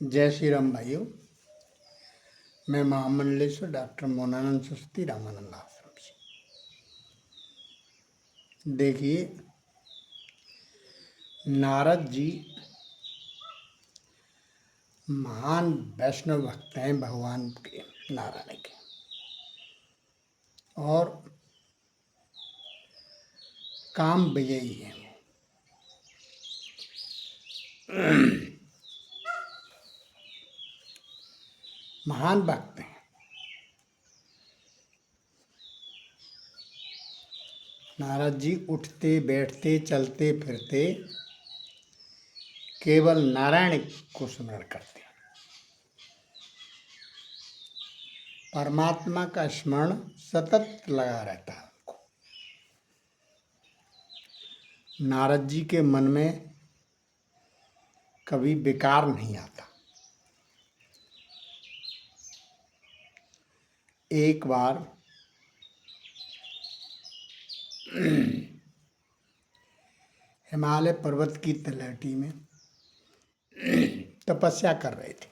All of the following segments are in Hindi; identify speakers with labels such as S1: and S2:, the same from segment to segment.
S1: जय श्री राम भाइयों। मैं महामंडलेश्वर डॉक्टर मोनानंद सरस्वती रामानंद आश्रम से। देखिए, नारद जी महान वैष्णव भक्त हैं भगवान के, नारायण के, और काम विजयी हैं। महान भक्त हैं। नारद जी उठते बैठते चलते फिरते केवल नारायण को स्मरण करते हैं। परमात्मा का स्मरण सतत लगा रहता है उनको। नारद जी के मन में कभी विकार नहीं आता। एक बार हिमालय पर्वत की तलहटी में तपस्या कर रहे थे।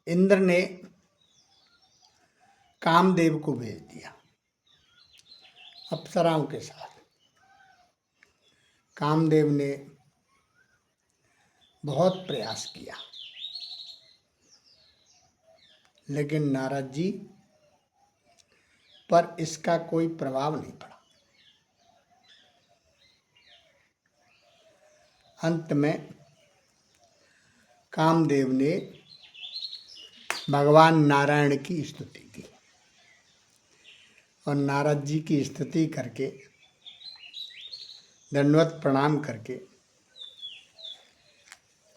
S1: इंद्र ने कामदेव को भेज दिया अप्सराओं के साथ। कामदेव ने बहुत प्रयास किया, लेकिन नारद जी पर इसका कोई प्रभाव नहीं पड़ा। अंत में कामदेव ने भगवान नारायण की स्तुति की और नारद जी की स्तुति करके दंडवत प्रणाम करके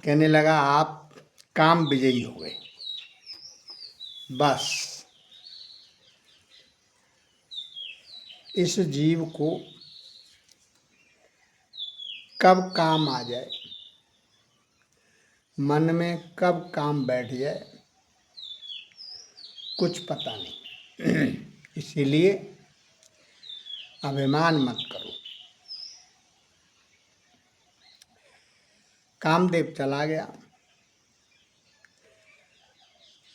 S1: कहने लगा, आप काम विजयी हो गए। बस इस जीव को कब काम आ जाए, मन में कब काम बैठ जाए, कुछ पता नहीं। इसीलिए अभिमान मत करो। कामदेव चला गया।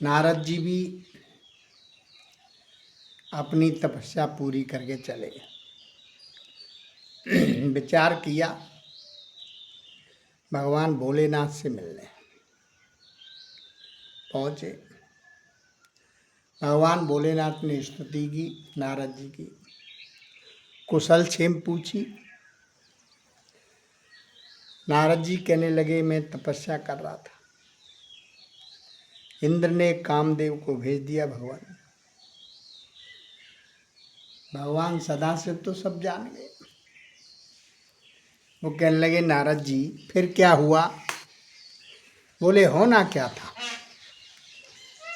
S1: नारद जी भी अपनी तपस्या पूरी करके चले। विचार किया भगवान भोलेनाथ से मिलने पहुँचे। भगवान भोलेनाथ ने स्तुति की नारद जी की, कुशल क्षेम पूछी। नारद जी कहने लगे, मैं तपस्या कर रहा था, इंद्र ने कामदेव को भेज दिया। भगवान सदा से तो सब जान गए। वो कहने लगे, नारद जी फिर क्या हुआ? बोले, होना क्या था,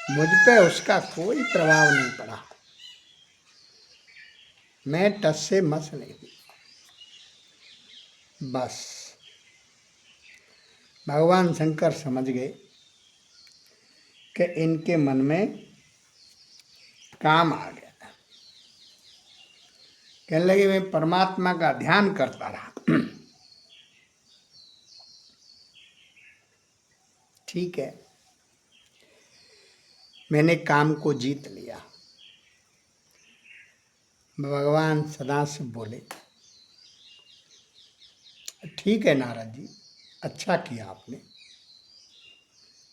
S1: मुझ पे उसका कोई प्रभाव नहीं पड़ा, मैं टस से मस नहीं हुई। बस भगवान शंकर समझ गए कि इनके मन में काम आ गया। कहने लगे, मैं परमात्मा का ध्यान करता रहा। ठीक है, मैंने काम को जीत लिया। भगवान सदाशिव बोले, ठीक है नारद जी, अच्छा किया आपने,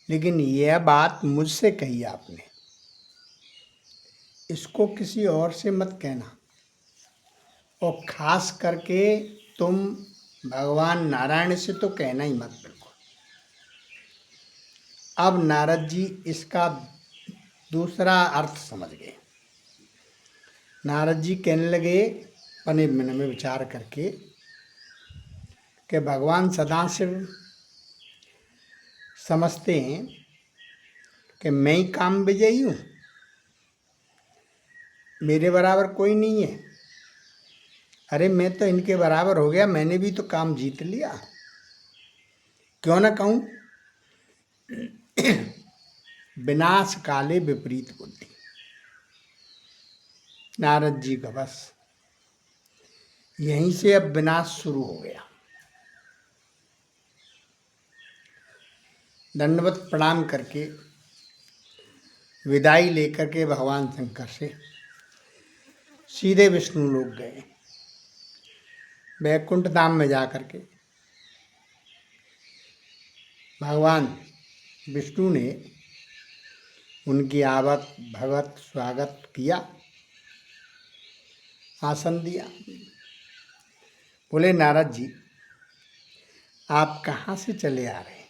S1: लेकिन यह बात मुझसे कही आपने, इसको किसी और से मत कहना, और खास करके तुम भगवान नारायण से तो कहना ही मत बिल्कुल। अब नारद जी इसका दूसरा अर्थ समझ गए। नारद जी कहने लगे अपने मन में विचार करके कि भगवान सदाशिव समझते हैं कि मैं ही काम विजयी हूँ, मेरे बराबर कोई नहीं है। अरे मैं तो इनके बराबर हो गया, मैंने भी तो काम जीत लिया, क्यों ना कहूँ विनाश काले विपरीत बुद्धि। नारद जी का बस यहीं से अब विनाश शुरू हो गया। दंडवत प्रणाम करके विदाई लेकर के भगवान शंकर से सीधे विष्णु लोक गए। वैकुंठ धाम में जा कर के भगवान विष्णु ने उनकी आवत भगत स्वागत किया, आसन दिया। बोले नारद जी, आप कहाँ से चले आ रहे हैं?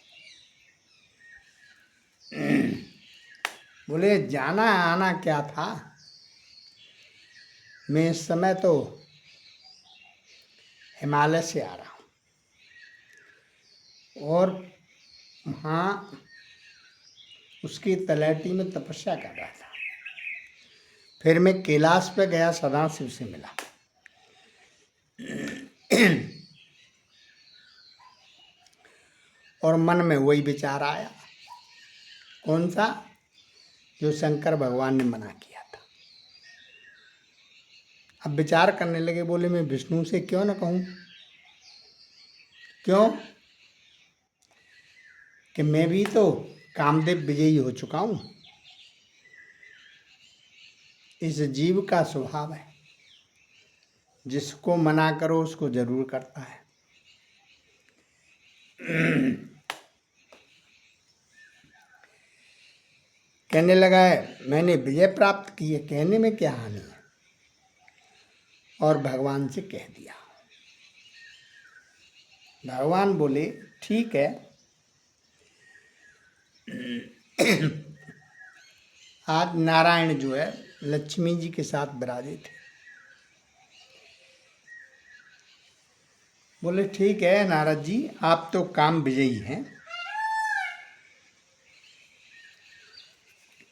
S1: बोले जाना आना क्या था, मैं इस समय तो हिमालय से आ रहा हूँ और वहाँ उसकी तलहटी में तपस्या कर रहा था। फिर मैं कैलाश पे गया, सदाशिव से मिला। और मन में वही विचार आया। कौन सा? जो शंकर भगवान ने मना किया था। अब विचार करने लगे, बोले मैं विष्णु से क्यों न कहूँ। क्यों? कि मैं भी तो कामदेव विजयी हो चुका हूँ। इस जीव का स्वभाव है, जिसको मना करो उसको जरूर करता है। कहने लगा है मैंने विजय प्राप्त की है, कहने में क्या हानि है। और भगवान से कह दिया। भगवान बोले ठीक है, आज नारायण जो है लक्ष्मी जी के साथ विराजे थे। बोले ठीक है नारद जी, आप तो काम विजयी हैं।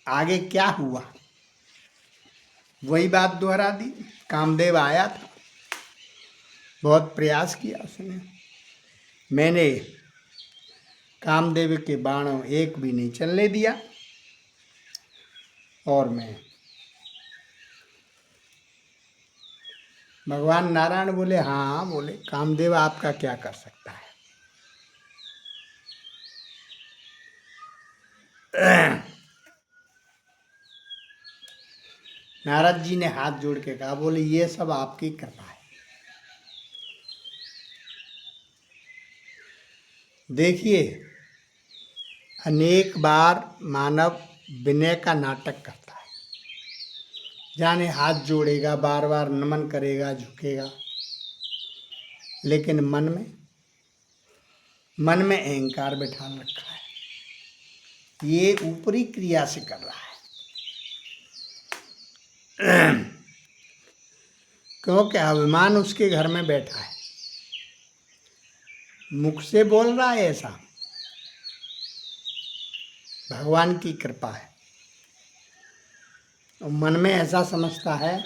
S1: आगे क्या हुआ वही बात दोहरा दी। कामदेव आया था, बहुत प्रयास किया उसने, मैंने कामदेव के बाण एक भी नहीं चलने दिया। और मैं भगवान नारायण बोले हाँ, बोले कामदेव आपका क्या कर सकता है। नारद जी ने हाथ जोड़ के कहा, बोले ये सब आपकी कृपा है। देखिए अनेक बार मानव विनय का नाटक करता है, जाने हाथ जोड़ेगा, बार बार नमन करेगा, झुकेगा, लेकिन मन में अहंकार बैठा रखा है। ये ऊपरी क्रिया से कर रहा है। क्योंकि अभिमान उसके घर में बैठा है, मुख से बोल रहा है ऐसा, भगवान की कृपा है। और मन में ऐसा समझता है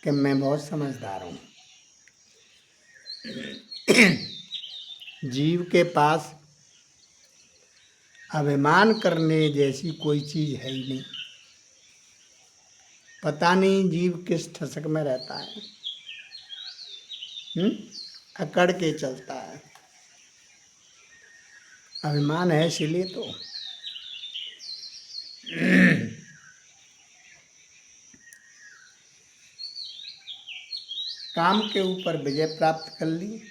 S1: कि मैं बहुत समझदार हूँ। जीव के पास अभिमान करने जैसी कोई चीज है ही नहीं। पता नहीं जीव किस ठसक में रहता है, अकड़ के चलता है। अभिमान है इसीलिए तो। काम के ऊपर विजय प्राप्त कर ली।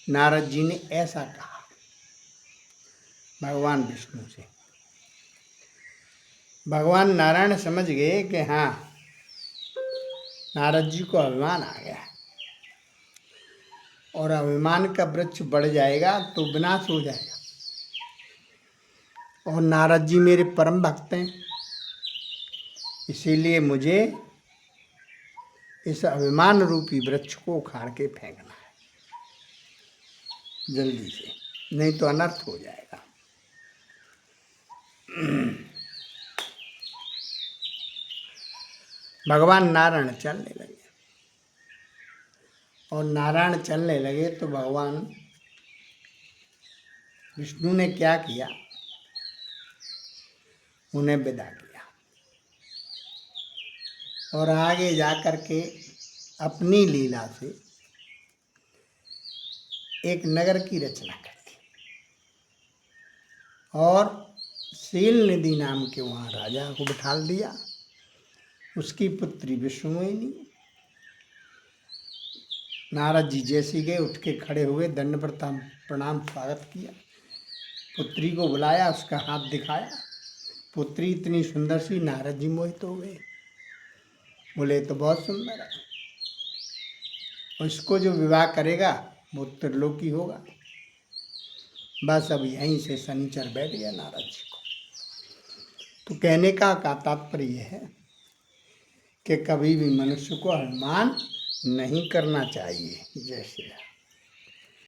S1: नारद जी ने ऐसा कहा भगवान विष्णु से। भगवान नारायण समझ गए कि हाँ, नारद जी को अभिमान आ गया है और अभिमान का वृक्ष बढ़ जाएगा तो विनाश हो जाएगा। और नारद जी मेरे परम भक्त हैं, इसीलिए मुझे इस अभिमान रूपी वृक्ष को उखाड़ के फेंकना है जल्दी से, नहीं तो अनर्थ हो जाएगा। भगवान नारायण चलने लगे और नारायण चलने लगे तो भगवान विष्णु ने क्या किया, उन्हें विदा किया और आगे जाकर के अपनी लीला से एक नगर की रचना कर दी। और शील निधि नाम के वहाँ राजा को बिठा दिया। उसकी पुत्री विश्वमोहिनी। नारद जी जैसे ही गए, उठ के खड़े हुए, दंड प्रणाम स्वागत किया, पुत्री को बुलाया, उसका हाथ दिखाया। पुत्री इतनी सुंदर सी, नारद जी मोहित हो गए। बोले तो बहुत सुंदर है, और इसको जो विवाह करेगा वो त्रिलोकी होगा। बस अब यहीं से शनिचर बैठ गया नारद जी को। तो कहने का तात्पर्य यह है कि कभी भी मनुष्य को अभिमान नहीं करना चाहिए। जय श्री राम।